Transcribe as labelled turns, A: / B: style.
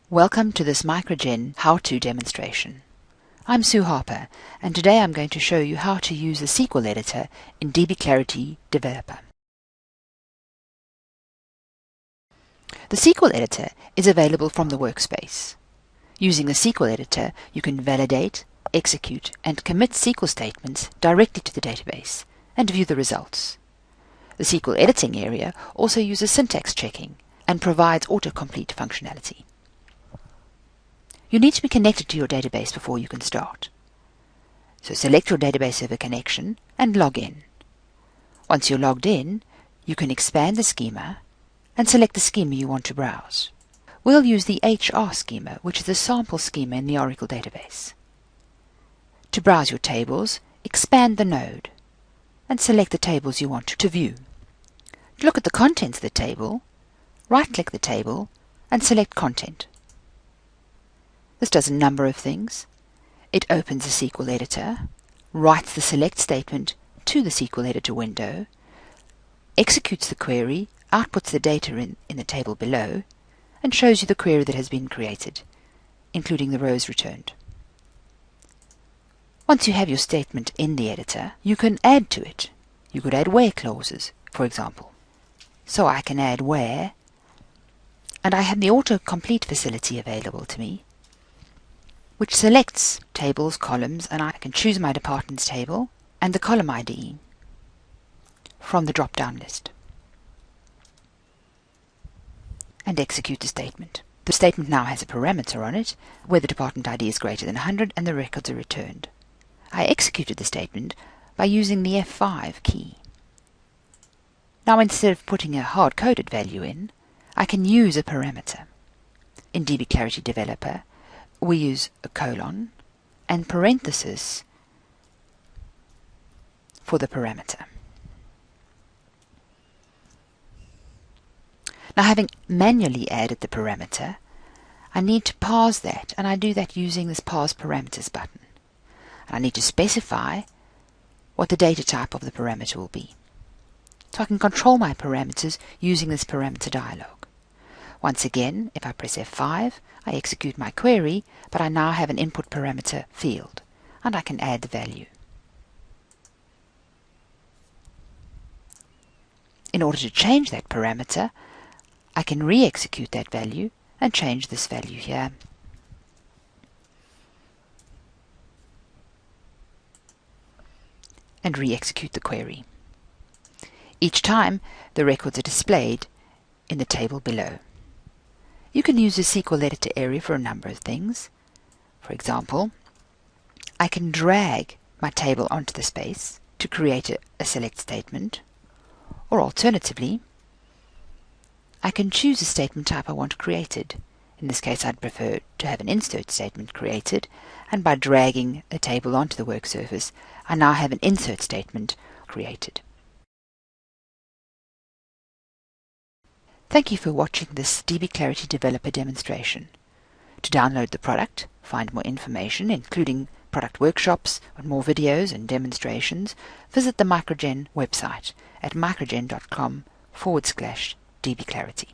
A: Welcome to this Microgen how-to demonstration. I'm Sue Harper, and today I'm going to show you how to use the SQL Editor in DBClarity Developer. The SQL Editor is available from the workspace. Using the SQL Editor, you can validate, execute, and commit SQL statements directly to the database and view the results. The SQL editing area also uses syntax checking and provides autocomplete functionality. You need to be connected to your database before you can start. So select your database server connection and log in. Once you're logged in, you can expand the schema and select the schema you want to browse. We'll use the HR schema, which is a sample schema in the Oracle database. To browse your tables, expand the node and select the tables you want to view. To look at the contents of the table, right-click the table and select Content. This does a number of things. It opens the SQL Editor, writes the select statement to the SQL Editor window, executes the query, outputs the data in the table below, and shows you the query that has been created, including the rows returned. Once you have your statement in the editor, you can add to it. You could add where clauses, for example. So I can add where, and I have the autocomplete facility available to me, which selects tables, columns, and I can choose my departments table and the column ID from the drop-down list and execute the statement. The statement now has a parameter on it where the department ID is greater than 100 and the records are returned. I executed the statement by using the F5 key. Now instead of putting a hard-coded value in, I can use a parameter. In DBClarity Developer, we use a colon and parenthesis for the parameter. Now, having manually added the parameter, I need to parse that, and I do that using this Parse Parameters button. And I need to specify what the data type of the parameter will be. So I can control my parameters using this parameter dialog. Once again, if I press F5, I execute my query, but I now have an input parameter field, and I can add the value. In order to change that parameter, I can re-execute that value and change this value here. And re-execute the query. Each time, the records are displayed in the table below. You can use the SQL Editor area for a number of things. For example, I can drag my table onto the space to create a select statement, or alternatively, I can choose a statement type I want created. In this case, I'd prefer to have an insert statement created, and by dragging a table onto the work surface, I now have an insert statement created. Thank you for watching this DBClarity Developer demonstration. To download the product, find more information, including product workshops and more videos and demonstrations, visit the Microgen website at microgen.com/DBClarity.